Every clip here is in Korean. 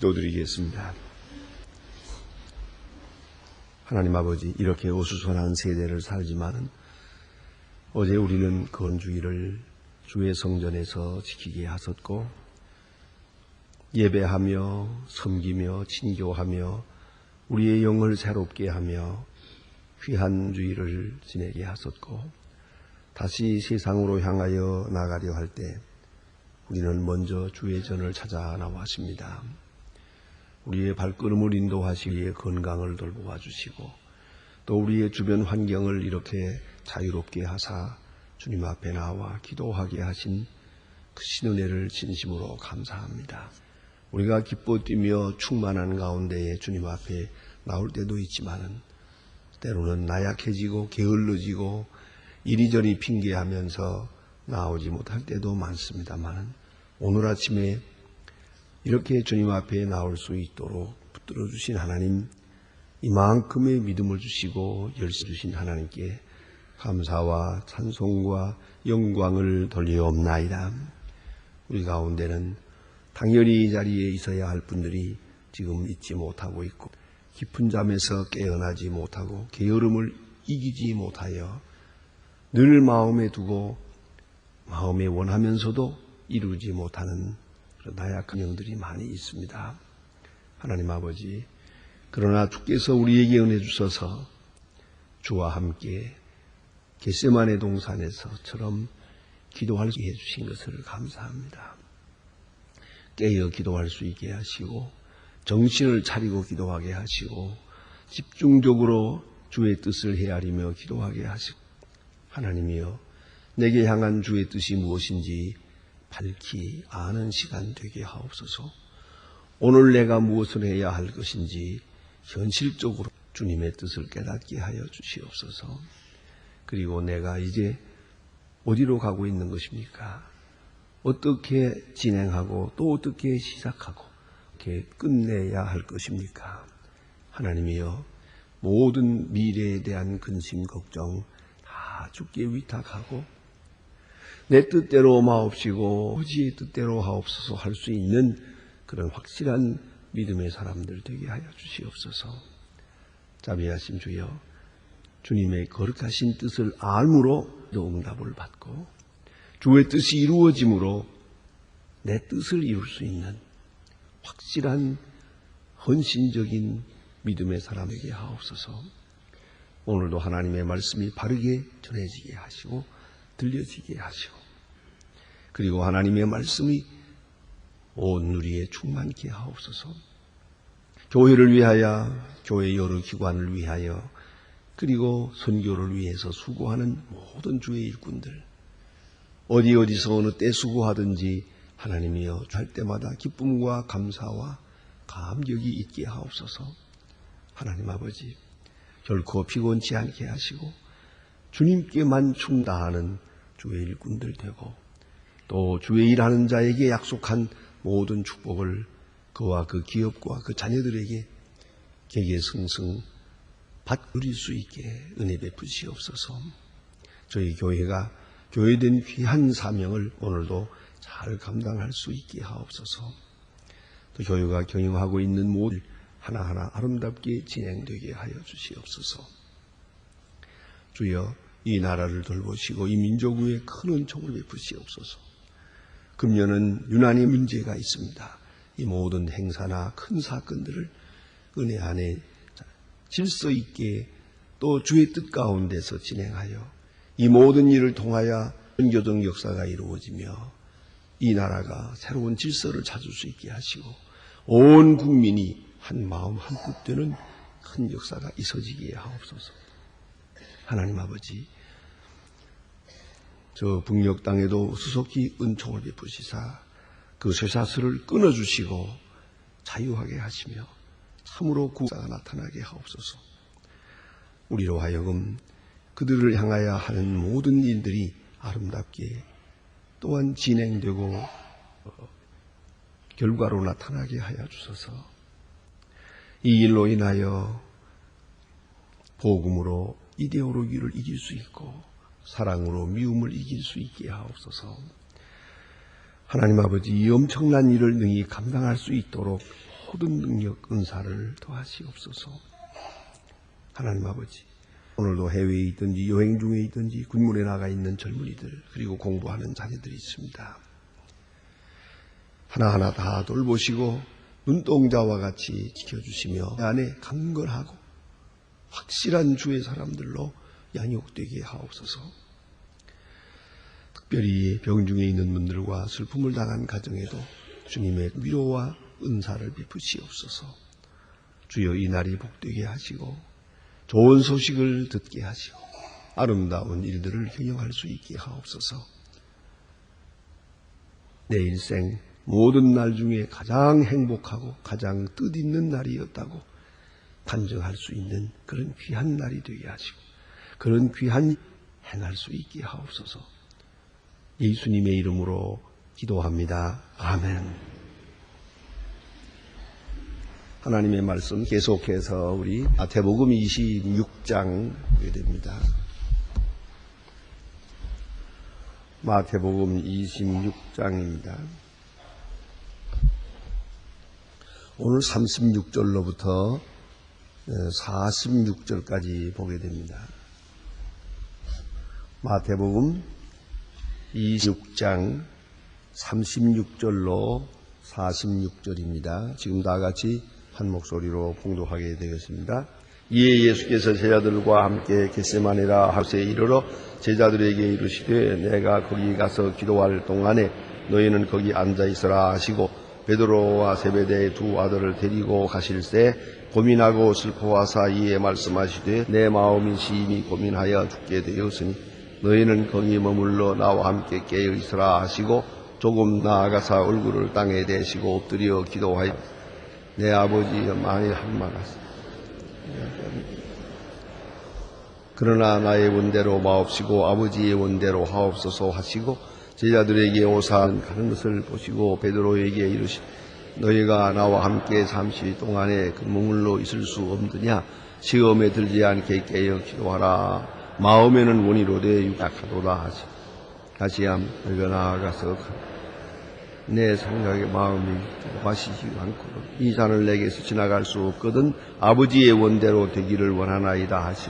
기도드리겠습니다. 하나님 아버지, 이렇게 어수선한 세대를 살지만 어제 우리는 건주일을 주의 성전에서 지키게 하셨고, 예배하며 섬기며 친교하며 우리의 영을 새롭게 하며 귀한 주일을 지내게 하셨고, 다시 세상으로 향하여 나가려 할 때 우리는 먼저 주의 전을 찾아 나왔습니다. 우리의 발걸음을 인도하시기에 건강을 돌보아 주시고, 또 우리의 주변 환경을 이렇게 자유롭게 하사 주님 앞에 나와 기도하게 하신 그 신은혜를 진심으로 감사합니다. 우리가 기뻐 뛰며 충만한 가운데에 주님 앞에 나올 때도 있지만은 때로는 나약해지고 게을러지고 이리저리 핑계하면서 나오지 못할 때도 많습니다만, 오늘 아침에 이렇게 주님 앞에 나올 수 있도록 붙들어 주신 하나님, 이만큼의 믿음을 주시고 열쇠 주신 하나님께 감사와 찬송과 영광을 돌리옵나이다. 우리 가운데는 당연히 이 자리에 있어야 할 분들이 지금 있지 못하고 있고, 깊은 잠에서 깨어나지 못하고 게으름을 이기지 못하여 늘 마음에 두고 마음에 원하면서도 이루지 못하는 그런 나약한 영들이 많이 있습니다. 하나님 아버지, 그러나 주께서 우리에게 은혜 주셔서 주와 함께 겟세마네 동산에서처럼 기도할 수 있게 해주신 것을 감사합니다. 깨어 기도할 수 있게 하시고 정신을 차리고 기도하게 하시고 집중적으로 주의 뜻을 헤아리며 기도하게 하시고, 하나님이여, 내게 향한 주의 뜻이 무엇인지 밝히 아는 시간 되게 하옵소서. 오늘 내가 무엇을 해야 할 것인지 현실적으로 주님의 뜻을 깨닫게 하여 주시옵소서. 그리고 내가 이제 어디로 가고 있는 것입니까? 어떻게 진행하고 또 어떻게 시작하고 어떻게 끝내야 할 것입니까? 하나님이여, 모든 미래에 대한 근심 걱정 다 주께 위탁하고 내 뜻대로 마옵시고 아버지의 뜻대로 하옵소서 할 수 있는 그런 확실한 믿음의 사람들 되게 하여 주시옵소서. 자비하신 주여, 주님의 거룩하신 뜻을 알므로 응답을 받고 주의 뜻이 이루어짐으로 내 뜻을 이룰 수 있는 확실한 헌신적인 믿음의 사람에게 하옵소서. 오늘도 하나님의 말씀이 바르게 전해지게 하시고 들려지게 하시고, 그리고 하나님의 말씀이 온 누리에 충만케 하옵소서. 교회를 위하여, 교회 여러 기관을 위하여, 그리고 선교를 위해서 수고하는 모든 주의 일꾼들, 어디서 어느 때 수고하든지 하나님이여 할 때마다 기쁨과 감사와 감격이 있게 하옵소서. 하나님 아버지, 결코 피곤치 않게 하시고 주님께만 충다하는 주의 일꾼들 되고, 또 주의 일하는 자에게 약속한 모든 축복을 그와 그 기업과 그 자녀들에게 개개승승 받을 수 있게 은혜 베푸시옵소서. 저희 교회가 교회된 귀한 사명을 오늘도 잘 감당할 수 있게 하옵소서. 또 교회가 경영하고 있는 모든 하나하나 아름답게 진행되게 하여 주시옵소서. 주여, 이 나라를 돌보시고 이 민족 위에 큰 은총을 베푸시옵소서. 금년은 유난히 문제가 있습니다. 이 모든 행사나 큰 사건들을 은혜 안에 질서 있게 또 주의 뜻 가운데서 진행하여 이 모든 일을 통하여 선교적 역사가 이루어지며 이 나라가 새로운 질서를 찾을 수 있게 하시고 온 국민이 한 마음 한 뜻 되는 큰 역사가 있어지게 하옵소서. 하나님 아버지, 저 북녘 땅에도 수속히 은총을 베푸시사 그 쇠사슬을 끊어주시고 자유하게 하시며 참으로 구사가 나타나게 하옵소서. 우리로 하여금 그들을 향하여 하는 모든 일들이 아름답게 또한 진행되고 결과로 나타나게 하여 주소서. 이 일로 인하여 복음으로 이데올로기를 이길 수 있고 사랑으로 미움을 이길 수 있게 하옵소서. 하나님 아버지, 이 엄청난 일을 능히 감당할 수 있도록 모든 능력, 은사를 더하시옵소서. 하나님 아버지, 오늘도 해외에 있든지 여행 중에 있든지 군문에 나가 있는 젊은이들, 그리고 공부하는 자녀들이 있습니다. 하나하나 다 돌보시고 눈동자와 같이 지켜주시며 그 안에 강건하고 확실한 주의 사람들로 양육되게 하옵소서. 특별히 병중에 있는 분들과 슬픔을 당한 가정에도 주님의 위로와 은사를 베푸시옵소서. 주여, 이 날이 복되게 하시고 좋은 소식을 듣게 하시고 아름다운 일들을 경영할 수 있게 하옵소서. 내 일생 모든 날 중에 가장 행복하고 가장 뜻있는 날이었다고 판정할 수 있는 그런 귀한 날이 되게 하시고 그런 귀한 행할 수 있게 하옵소서. 예수님의 이름으로 기도합니다. 아멘. 하나님의 말씀 계속해서 우리 마태복음 26장 보게 됩니다. 마태복음 26장입니다. 오늘 36절로부터 46절까지 보게 됩니다. 마태복음 26장 36절로 46절입니다. 지금 다 같이 한 목소리로 봉독하게 되겠습니다. 이에 예수께서 제자들과 함께 겟세마네라 하우스에 이르러 제자들에게 이르시되 내가 거기 가서 기도할 동안에 너희는 거기 앉아 있으라 하시고 베드로와 세베대의 두 아들을 데리고 가실새 고민하고 슬퍼하사 이에 말씀하시되 내 마음이 심히 고민하여 죽게 되었으니 너희는 거기 머물러 나와 함께 깨어 있으라 하시고 조금 나아가사 얼굴을 땅에 대시고 엎드려 기도하여 내 아버지 만일 한만하사 그러나 나의 원대로 마옵시고 아버지의 원대로 하옵소서 하시고 제자들에게 오사 가는 것을 보시고 베드로에게 이르시되 너희가 나와 함께 잠시 동안에 그 머물러 있을 수 없느냐 시험에 들지 않게 깨어 기도하라. 마음에는 원이로되 약하도다 하시. 다시함 너희가 나아가서 내 생각에 마음이 마시지 않고는 이 산을 내게서 지나갈 수 없거든 아버지의 원대로 되기를 원하나이다 하시.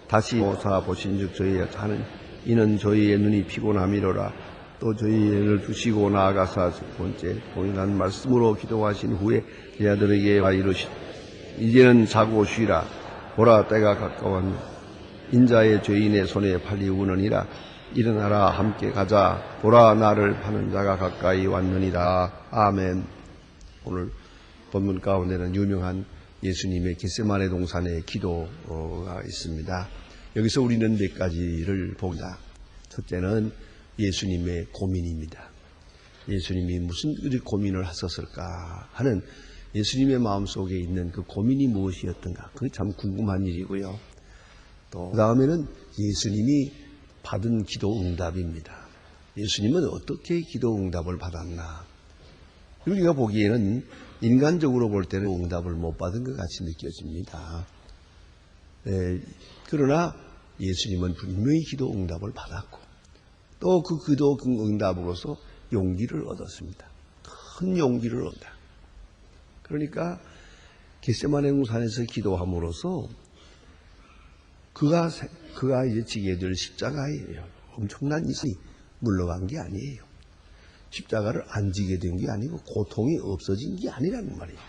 다시 오사 보신즉 저희의 하는 이는 저희의 눈이 피곤함이로라. 또 저희의 눈을 두시고 나아가사 첫 번째 동일한 말씀으로 기도하신 후에 제자들에게 이르시되 이제는 자고 쉬라. 보라 때가 가까웠느니라. 인자의 죄인의 손에 팔리우느니라. 일어나라 함께 가자. 보라 나를 파는 자가 가까이 왔느니라. 아멘. 오늘 본문 가운데는 유명한 예수님의 겟세마네 동산의 기도가 있습니다. 여기서 우리는 몇 가지를 봅니다. 첫째는 예수님의 고민입니다. 예수님이 무슨 고민을 하셨을까 하는 예수님의 마음속에 있는 그 고민이 무엇이었던가, 그게 참 궁금한 일이고요. 또 그 다음에는 예수님이 받은 기도 응답입니다. 예수님은 어떻게 기도 응답을 받았나. 우리가 보기에는 인간적으로 볼 때는 응답을 못 받은 것 같이 느껴집니다. 그러나 예수님은 분명히 기도 응답을 받았고 또 그 기도 응답으로서 용기를 얻었습니다. 큰 용기를 얻다. 그러니까 겟세마네 동산에서 기도함으로써 그가 이제 지게 될 십자가예요. 엄청난 일이 물러간 게 아니에요. 십자가를 안 지게 된 게 아니고 고통이 없어진 게 아니라는 말이에요.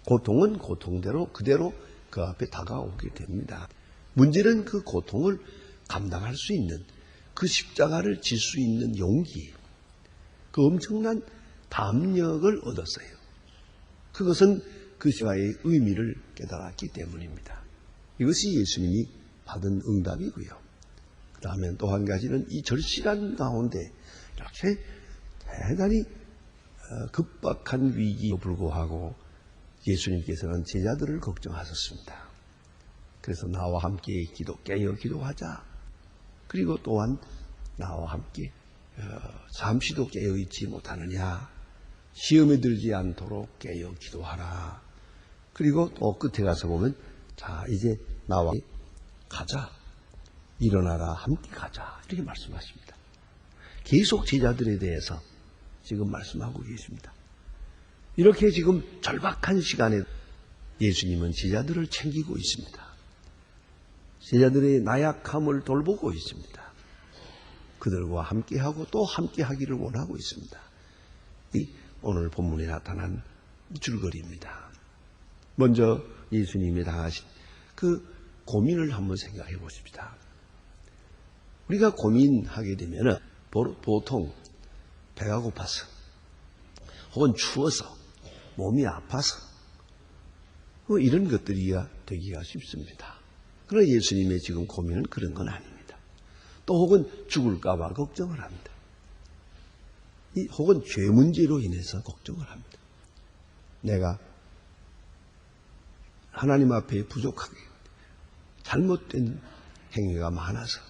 고통은 고통대로 그대로 그 앞에 다가오게 됩니다. 문제는 그 고통을 감당할 수 있는 그 십자가를 질 수 있는 용기, 그 엄청난 담력을 얻었어요. 그것은 그 십자가의 의미를 깨달았기 때문입니다. 이것이 예수님이 받은 응답이고요. 그 다음에 또 한 가지는 이 절실한 가운데 이렇게 대단히 급박한 위기에 불구하고 예수님께서는 제자들을 걱정하셨습니다. 그래서 나와 함께 깨어 기도하자. 그리고 또한 나와 함께 잠시도 깨어있지 못하느냐. 시험에 들지 않도록 깨어 기도하라. 그리고 또 끝에 가서 보면 자 이제 나와 가자. 일어나라 함께 가자. 이렇게 말씀하십니다. 계속 제자들에 대해서 지금 말씀하고 계십니다. 이렇게 지금 절박한 시간에 예수님은 제자들을 챙기고 있습니다. 제자들의 나약함을 돌보고 있습니다. 그들과 함께하고 또 함께하기를 원하고 있습니다. 이 오늘 본문에 나타난 줄거리입니다. 먼저 예수님이 당하신 그 고민을 한번 생각해 보십시다. 우리가 고민하게 되면 보통 배가 고파서 혹은 추워서 몸이 아파서 이런 것들이 되기가 쉽습니다. 그러나 예수님의 지금 고민은 그런 건 아닙니다. 또 혹은 죽을까 봐 걱정을 합니다. 혹은 죄 문제로 인해서 걱정을 합니다. 내가 하나님 앞에 부족하게 잘못된 행위가 많아서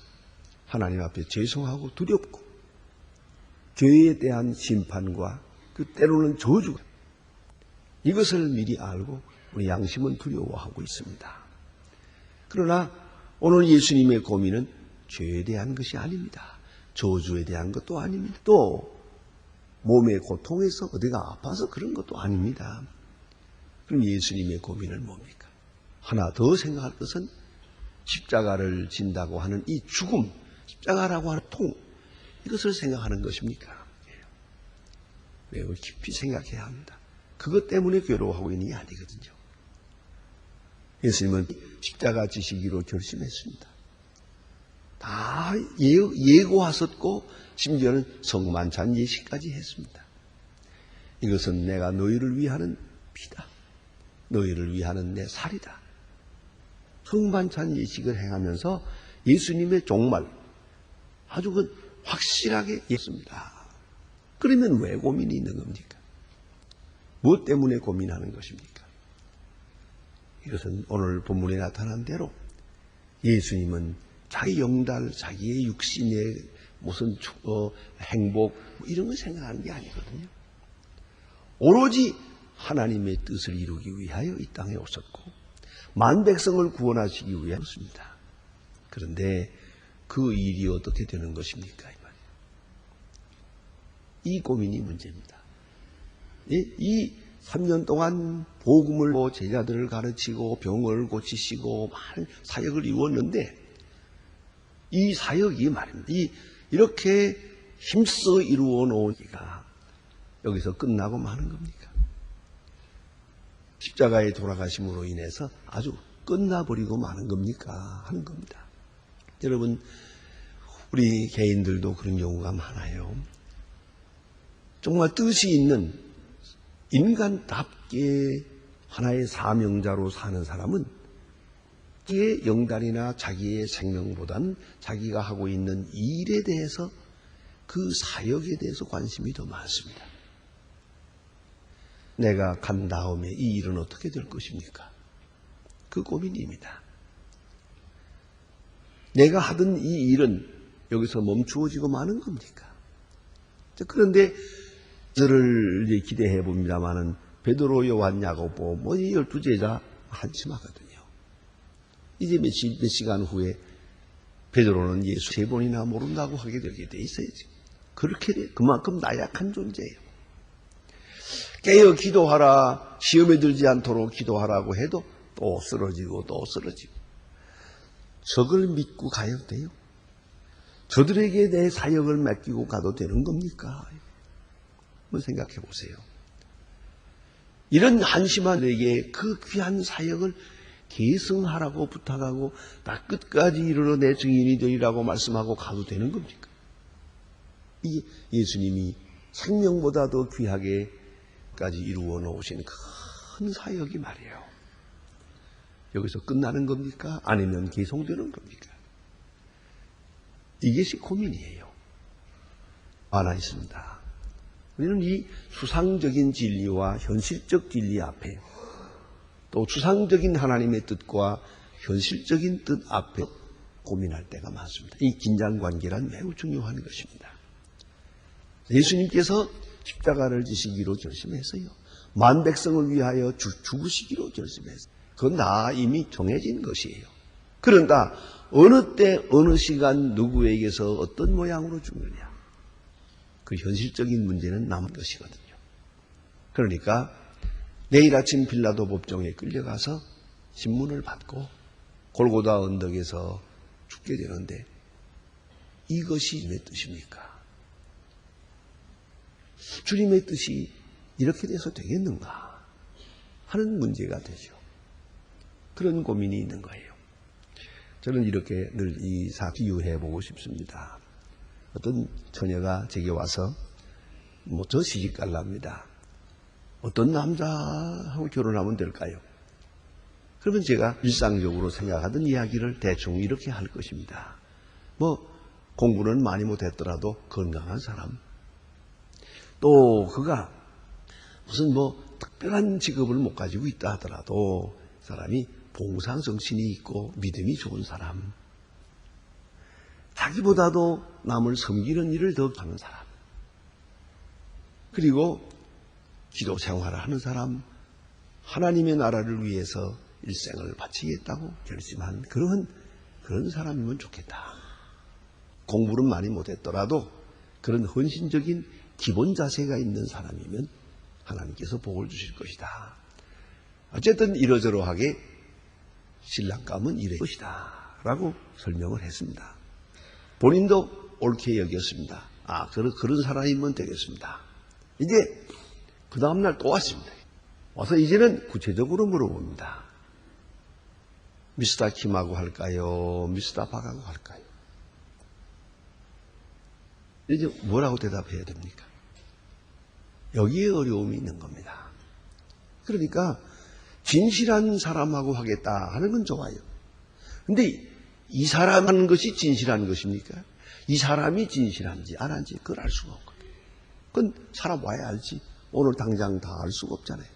하나님 앞에 죄송하고 두렵고 죄에 대한 심판과 그 때로는 저주가 이것을 미리 알고 우리 양심은 두려워하고 있습니다. 그러나 오늘 예수님의 고민은 죄에 대한 것이 아닙니다. 저주에 대한 것도 아닙니다. 또 몸의 고통에서 어디가 아파서 그런 것도 아닙니다. 그럼 예수님의 고민은 뭡니까? 하나 더 생각할 것은 십자가를 진다고 하는 이 죽음, 십자가라고 하는 통, 이것을 생각하는 것입니까? 매우 깊이 생각해야 합니다. 그것 때문에 괴로워하고 있는 게 아니거든요. 예수님은 십자가 지시기로 결심했습니다. 다 예고하셨고 심지어는 성만찬 예식까지 했습니다. 이것은 내가 너희를 위하는 피다. 너희를 위하는 내 살이다. 성만찬 예식을 행하면서 예수님의 종말 아주 확실하게 했습니다. 그러면 왜 고민이 있는 겁니까? 무엇 때문에 고민하는 것입니까? 이것은 오늘 본문에 나타난 대로 예수님은 자기 영달, 자기의 육신의 무슨 행복 이런 걸 생각하는 게 아니거든요. 오로지 하나님의 뜻을 이루기 위하여 이 땅에 오셨고 만백성을 구원하시기 위하였습니다. 그런데 그 일이 어떻게 되는 것입니까? 이 고민이 문제입니다. 이 3년 동안 복음을 제자들을 가르치고 병을 고치시고 많은 사역을 이루었는데 이 사역이 말입니다. 이렇게 힘써 이루어 놓으니까 여기서 끝나고 마는 겁니까? 십자가에 돌아가심으로 인해서 아주 끝나버리고 마는 겁니까? 하는 겁니다. 여러분, 우리 개인들도 그런 경우가 많아요. 정말 뜻이 있는 인간답게 하나의 사명자로 사는 사람은 자기의 영달이나 자기의 생명보다는 자기가 하고 있는 일에 대해서 그 사역에 대해서 관심이 더 많습니다. 내가 간 다음에 이 일은 어떻게 될 것입니까? 그 고민입니다. 내가 하던 이 일은 여기서 멈추어지고 마는 겁니까? 그런데 저를 이제 기대해 봅니다만은 베드로, 요한, 야고보 이 12제자 한심하거든요. 이제 몇 시간 후에 베드로는 예수 3번이나 모른다고 하게 되게 돼 있어요. 그렇게 그만큼 나약한 존재예요. 깨어 기도하라, 시험에 들지 않도록 기도하라고 해도 또 쓰러지고 또 쓰러지고. 저걸 믿고 가야 돼요? 저들에게 내 사역을 맡기고 가도 되는 겁니까? 한번 생각해 보세요. 이런 한심한 에게 그 귀한 사역을 계승하라고 부탁하고 다 끝까지 이르러 내 증인이 되리라고 말씀하고 가도 되는 겁니까? 이 예수님이 생명보다 더 귀하게까지 이루어 놓으신 큰 사역이 말이에요. 여기서 끝나는 겁니까? 아니면 계속되는 겁니까? 이것이 고민이에요. 하나 있습니다. 우리는 이 수상적인 진리와 현실적 진리 앞에 또 추상적인 하나님의 뜻과 현실적인 뜻 앞에 고민할 때가 많습니다. 이 긴장관계란 매우 중요한 것입니다. 예수님께서 십자가를 지시기로 결심했어요. 만백성을 위하여 죽으시기로 결심했어요. 그건 다 이미 정해진 것이에요. 그런다 어느 때 어느 시간 누구에게서 어떤 모양으로 죽느냐, 그 현실적인 문제는 남은 것이거든요. 그러니까 내일 아침 빌라도 법정에 끌려가서 신문을 받고 골고다 언덕에서 죽게 되는데 이것이 주님의 뜻입니까? 주님의 뜻이 이렇게 돼서 되겠는가 하는 문제가 되죠. 그런 고민이 있는 거예요. 저는 이렇게 늘 이 사실을 비유해 보고 싶습니다. 어떤 처녀가 제게 와서 저 시집 갈랍니다. 어떤 남자하고 결혼하면 될까요? 그러면 제가 일상적으로 생각하던 이야기를 대충 이렇게 할 것입니다. 공부는 많이 못했더라도 건강한 사람, 또 그가 무슨 특별한 직업을 못 가지고 있다 하더라도 사람이 봉사정신이 있고 믿음이 좋은 사람, 자기보다도 남을 섬기는 일을 더 하는 사람, 그리고 기도 생활을 하는 사람, 하나님의 나라를 위해서 일생을 바치겠다고 결심한 그런 사람이면 좋겠다. 공부는 많이 못했더라도 그런 헌신적인 기본 자세가 있는 사람이면 하나님께서 복을 주실 것이다. 어쨌든 이러저러하게 신랑감은 이럴 것이다 라고 설명을 했습니다. 본인도 옳게 여겼습니다. 그런 사람이면 되겠습니다. 이제 그 다음날 또 왔습니다. 와서 이제는 구체적으로 물어봅니다. 미스터 킴하고 할까요? 미스터 박하고 할까요? 이제 뭐라고 대답해야 됩니까? 여기에 어려움이 있는 겁니다. 그러니까 진실한 사람하고 하겠다 하는 건 좋아요. 근데 이 사람 하는 것이 진실한 것입니까? 이 사람이 진실한지 안 한지 그걸 알 수가 없거든요. 그건 사람 와야 알지. 오늘 당장 다 알 수가 없잖아요.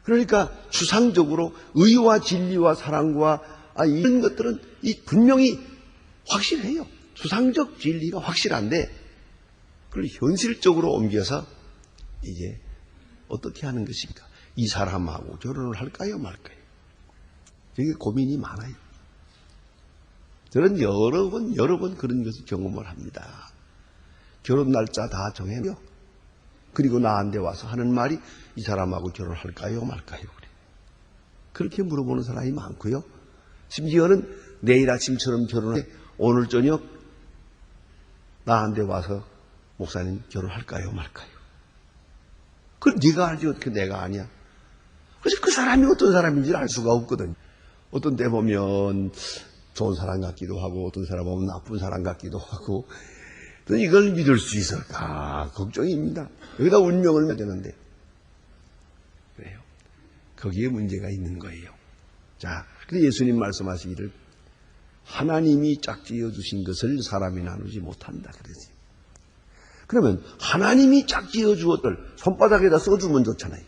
그러니까 추상적으로 의와 진리와 사랑과 이런 것들은 분명히 확실해요. 추상적 진리가 확실한데 그걸 현실적으로 옮겨서 이제 어떻게 하는 것입니까? 이 사람하고 결혼을 할까요 말까요? 되게 고민이 많아요. 저는 여러 번 그런 것을 경험을 합니다. 결혼 날짜 다 정해요. 그리고 나한테 와서 하는 말이 이 사람하고 결혼할까요 말까요? 그렇게 물어보는 사람이 많고요. 심지어는 내일 아침처럼 결혼해 오늘 저녁 나한테 와서 목사님 결혼할까요 말까요? 그걸 네가 알지 어떻게 내가 아냐? 그래서 그 사람이 어떤 사람인지를 알 수가 없거든요. 어떤 때 보면 좋은 사람 같기도 하고 어떤 사람 보면 나쁜 사람 같기도 하고 이걸 믿을 수 있을까 걱정입니다. 여기다 운명을 해야 되는데 그래요. 거기에 문제가 있는 거예요. 자, 그래서 예수님 말씀하시기를 하나님이 짝지어 주신 것을 사람이 나누지 못한다 그러지. 그러면 하나님이 짝지어 주었을 손바닥에다 써주면 좋잖아요.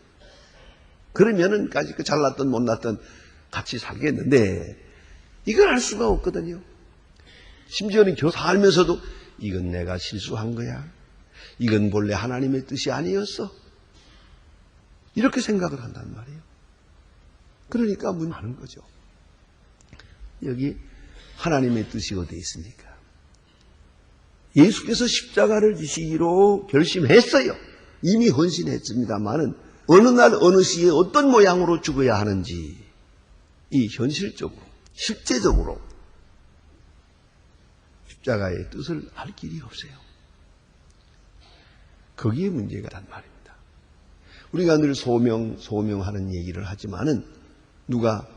그러면은 까지 잘났든 못났든 같이 살겠는데 이걸 알 수가 없거든요. 심지어는 살면서도 이건 내가 실수한 거야. 이건 본래 하나님의 뜻이 아니었어. 이렇게 생각을 한단 말이에요. 그러니까 문제하는 거죠. 여기 하나님의 뜻이 어디 있습니까? 예수께서 십자가를 지시기로 결심했어요. 이미 헌신했습니다만은 어느 날 어느 시에 어떤 모양으로 죽어야 하는지 이 현실적으로 실제적으로 십자가의 뜻을 알 길이 없어요. 거기에 문제가 있단 말입니다. 우리가 늘 소명하는 얘기를 하지만은 누가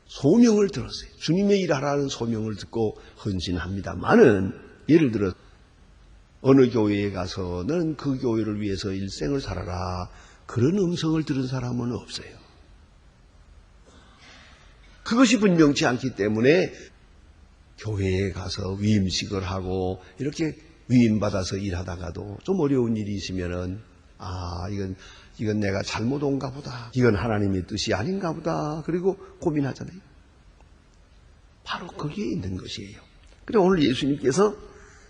소명을 들었어요. 주님의 일하라는 소명을 듣고 헌신합니다만은 예를 들어 어느 교회에 가서는 그 교회를 위해서 일생을 살아라 그런 음성을 들은 사람은 없어요. 그것이 분명치 않기 때문에 교회에 가서 위임식을 하고 이렇게 위임받아서 일하다가도 좀 어려운 일이 있으면은 이건 내가 잘못 온가 보다. 이건 하나님의 뜻이 아닌가 보다. 그리고 고민하잖아요. 바로 거기에 있는 것이에요. 그래 오늘 예수님께서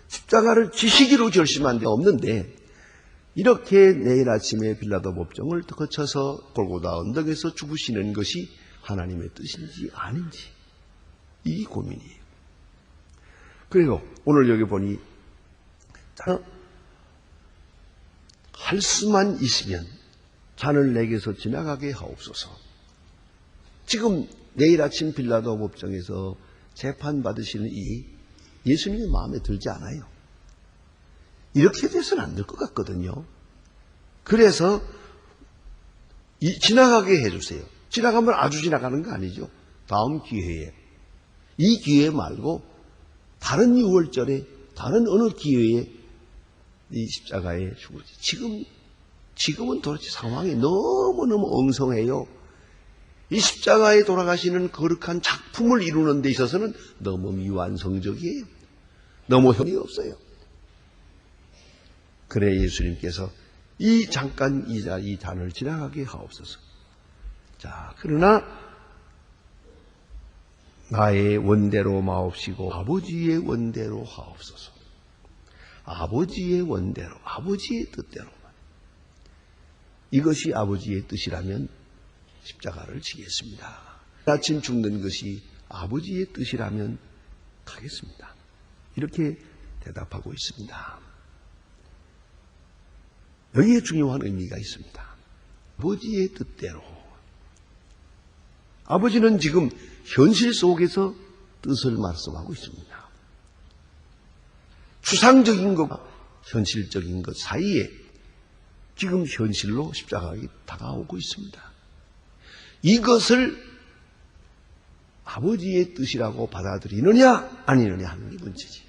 십자가를 지시기로 결심한 데 없는데 이렇게 내일 아침에 빌라도 법정을 거쳐서 골고다 언덕에서 죽으시는 것이 하나님의 뜻인지 아닌지 이 고민이에요. 그리고 오늘 여기 보니 할 수만 있으면 잔을 내게서 지나가게 하옵소서. 지금 내일 아침 빌라도 법정에서 재판받으시는 이 예수님의 마음에 들지 않아요. 이렇게 돼서는 안 될 것 같거든요. 그래서 지나가게 해주세요. 지나가면 아주 지나가는 거 아니죠. 다음 기회에. 이 기회 말고 다른 6월절에 다른 어느 기회에 이 십자가에 죽으지. 지금은 도대체 상황이 너무너무 엉성해요. 이 십자가에 돌아가시는 거룩한 작품을 이루는 데 있어서는 너무 미완성적이에요. 너무 형이 없어요. 그래 예수님께서 잠깐 이 잔을 지나가게 하옵소서. 자, 그러나 나의 원대로 마옵시고 아버지의 원대로 하옵소서. 아버지의 원대로, 아버지의 뜻대로만. 이것이 아버지의 뜻이라면 십자가를 지겠습니다. 아침 죽는 것이 아버지의 뜻이라면 가겠습니다. 이렇게 대답하고 있습니다. 여기에 중요한 의미가 있습니다. 아버지의 뜻대로. 아버지는 지금 현실 속에서 뜻을 말씀하고 있습니다. 추상적인 것과 현실적인 것 사이에 지금 현실로 십자가가 다가오고 있습니다. 이것을 아버지의 뜻이라고 받아들이느냐 아니느냐 하는 게 문제지.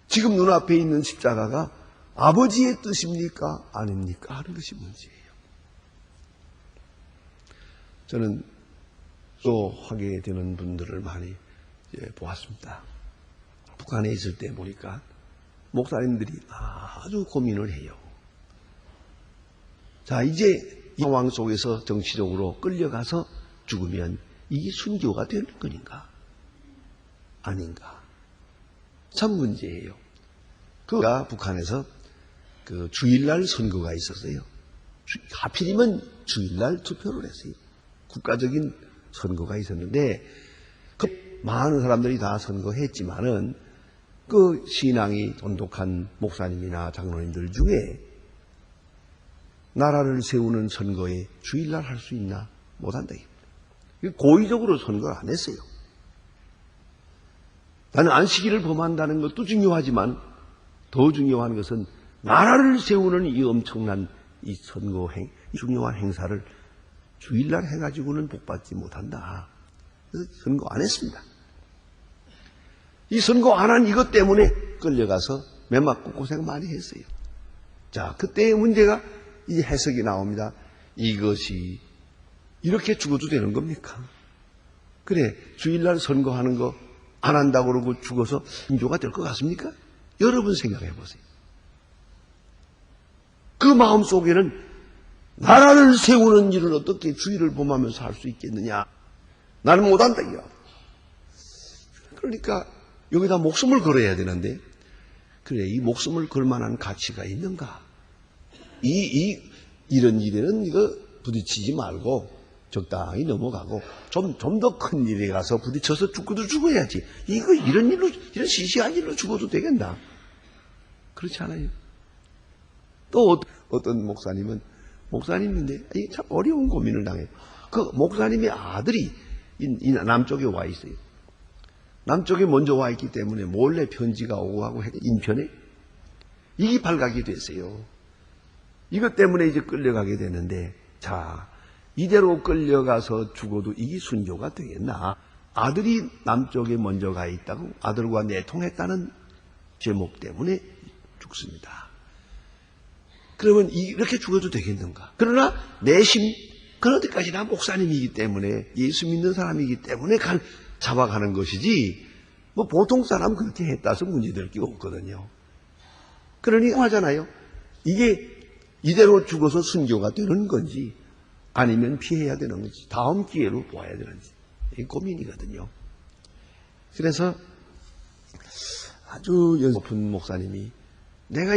지금 눈앞에 있는 십자가가 아버지의 뜻입니까 아닙니까 하는 것이 문제예요. 저는 또 하게 되는 분들을 많이 보았습니다. 북한에 있을 때 보니까 목사님들이 아주 고민을 해요. 자, 이제 이 상황 속에서 정치적으로 끌려가서 죽으면 이게 순교가 되는 거인가? 아닌가? 참 문제예요. 그가 북한에서 그 주일날 선거가 있었어요. 하필이면 주일날 투표를 했어요. 국가적인 선거가 있었는데 그 많은 사람들이 다 선거했지만은 그 신앙이 돈독한 목사님이나 장로님들 중에 나라를 세우는 선거에 주일날 할 수 있나? 못한다. 고의적으로 선거를 안 했어요. 나는 안식일을 범한다는 것도 중요하지만 더 중요한 것은 나라를 세우는 이 엄청난 이 선거행, 중요한 행사를 주일날 해가지고는 복받지 못한다. 그래서 선거 안 했습니다. 이 선거 안 한 이것 때문에 끌려가서 매 맞고 고생 많이 했어요. 자, 그때의 문제가 이 해석이 나옵니다. 이것이 이렇게 죽어도 되는 겁니까? 그래, 주일날 선거하는 거 안 한다고 그러고 죽어서 인조가 될 것 같습니까? 여러분 생각해 보세요. 그 마음 속에는 나라를 세우는 일을 어떻게 주일을 범하면서 할 수 있겠느냐? 나는 못한다, 이거. 그러니까 여기다 목숨을 걸어야 되는데, 그래, 이 목숨을 걸 만한 가치가 있는가? 이런 일에는 이거 부딪히지 말고 적당히 넘어가고 좀 더 큰 일에 가서 부딪혀서 죽고도 죽어야지. 이런 일로, 이런 시시한 일로 죽어도 되겠나? 그렇지 않아요? 또 어떤 목사님인데 참 어려운 고민을 당해요. 그 목사님의 아들이 이 남쪽에 와 있어요. 남쪽에 먼저 와 있기 때문에 몰래 편지가 오고 하고 인편에 이게 발각이 됐어요. 이것 때문에 이제 끌려가게 되는데, 자, 이대로 끌려가서 죽어도 이게 순교가 되겠나? 아들이 남쪽에 먼저 가 있다고 아들과 내통했다는 제목 때문에 죽습니다. 그러면 이렇게 죽어도 되겠는가? 그러나 내심 그런 데까지나 목사님이기 때문에 예수 믿는 사람이기 때문에 잡아가는 것이지 뭐 보통 사람 그렇게 했다서 문제될 게 없거든요. 그러니 하잖아요. 이게 이대로 죽어서 순교가 되는 건지 아니면 피해야 되는 건지 다음 기회로 보아야 되는지 이 고민이거든요. 그래서 아주 높은 목사님이 내가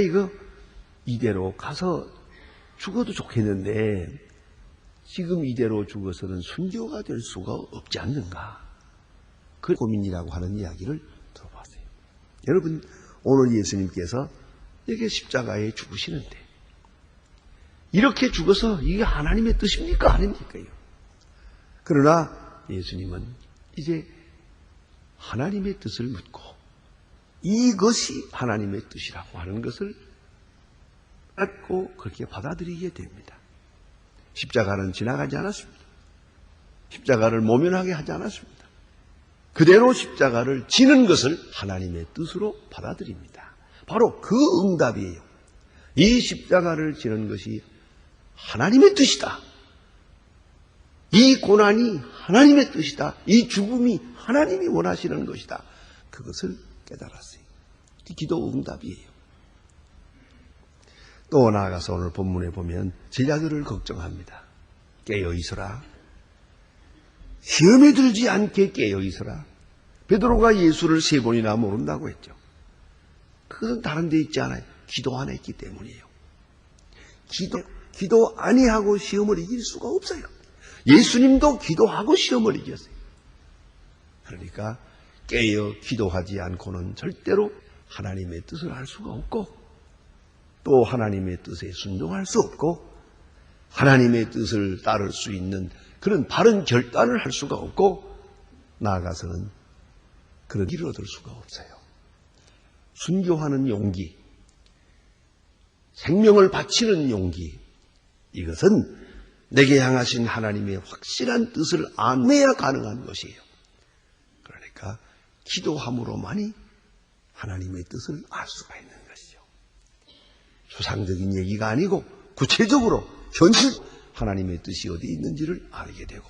이대로 가서 죽어도 좋겠는데 지금 이대로 죽어서는 순교가 될 수가 없지 않는가? 그 고민이라고 하는 이야기를 들어봤어요. 여러분, 오늘 예수님께서 내게 십자가에 죽으시는데 이렇게 죽어서 이게 하나님의 뜻입니까? 아닙니까요? 그러나 예수님은 이제 하나님의 뜻을 묻고 이것이 하나님의 뜻이라고 하는 것을 알고 그렇게 받아들이게 됩니다. 십자가는 지나가지 않았습니다. 십자가를 모면하게 하지 않았습니다. 그대로 십자가를 지는 것을 하나님의 뜻으로 받아들입니다. 바로 그 응답이에요. 이 십자가를 지는 것이 하나님의 뜻이다. 이 고난이 하나님의 뜻이다. 이 죽음이 하나님이 원하시는 것이다. 그것을 깨달았어요. 기도 응답이에요. 또 나아가서 오늘 본문에 보면 제자들을 걱정합니다. 깨어 있어라. 시험에 들지 않게 깨어 있어라. 베드로가 예수를 3번이나 모른다고 했죠. 그것은 다른 데 있지 않아요. 기도 안 했기 때문이에요. 기도 아니하고 시험을 이길 수가 없어요. 예수님도 기도하고 시험을 이겼어요. 그러니까 깨어 기도하지 않고는 절대로 하나님의 뜻을 알 수가 없고 또 하나님의 뜻에 순종할 수 없고 하나님의 뜻을 따를 수 있는 그런 바른 결단을 할 수가 없고 나아가서는 그런 길을 얻을 수가 없어요. 순교하는 용기, 생명을 바치는 용기, 이것은 내게 향하신 하나님의 확실한 뜻을 안내야 가능한 것이에요. 그러니까 기도함으로만이 하나님의 뜻을 알 수가 있는 것이죠. 수상적인 얘기가 아니고 구체적으로 현실 하나님의 뜻이 어디 있는지를 알게 되고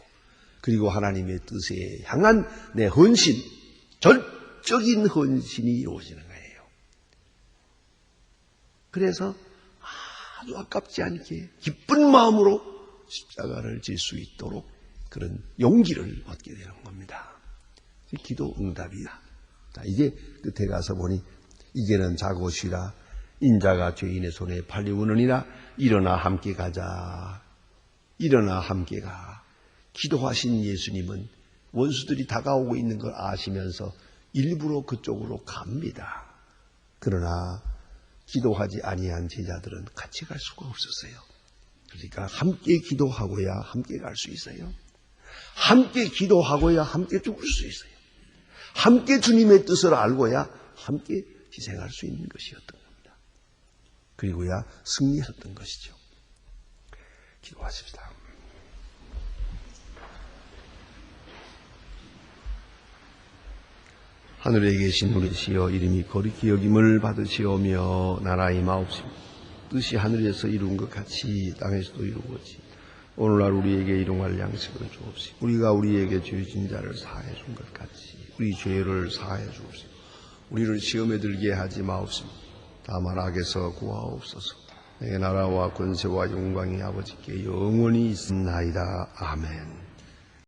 그리고 하나님의 뜻에 향한 내 헌신, 절적인 헌신이 이루어지는 거예요. 그래서 아주 아깝지 않게 기쁜 마음으로 십자가를 질 수 있도록 그런 용기를 얻게 되는 겁니다. 기도 응답이다. 자, 이제 끝에 가서 보니 이제는 자고 쉬라. 인자가 죄인의 손에 팔리우느니라. 일어나 함께 가자. 일어나 함께 가. 기도하신 예수님은 원수들이 다가오고 있는 걸 아시면서 일부러 그쪽으로 갑니다. 그러나 기도하지 아니한 제자들은 같이 갈 수가 없었어요. 그러니까 함께 기도하고야 함께 갈 수 있어요. 함께 기도하고야 함께 죽을 수 있어요. 함께 주님의 뜻을 알고야 함께 희생할 수 있는 것이었던 겁니다. 그리고야 승리했던 것이죠. 기도하십시다. 하늘에 계신 우리 시여 이름이 거룩히 여김을 받으시오며 나라의 마옵시며 뜻이 하늘에서 이룬 것 같이 땅에서도 이루어지 오늘날 우리에게 일용할 양식을 주옵시고 우리가 우리에게 죄 진 자를 사하여 준 것 같이 우리 죄를 사하여 주옵시고 우리를 시험에 들게 하지 마옵시며 다만 악에서 구하옵소서. 내 나라와 권세와 영광이 아버지께 영원히 있습나이다. 아멘.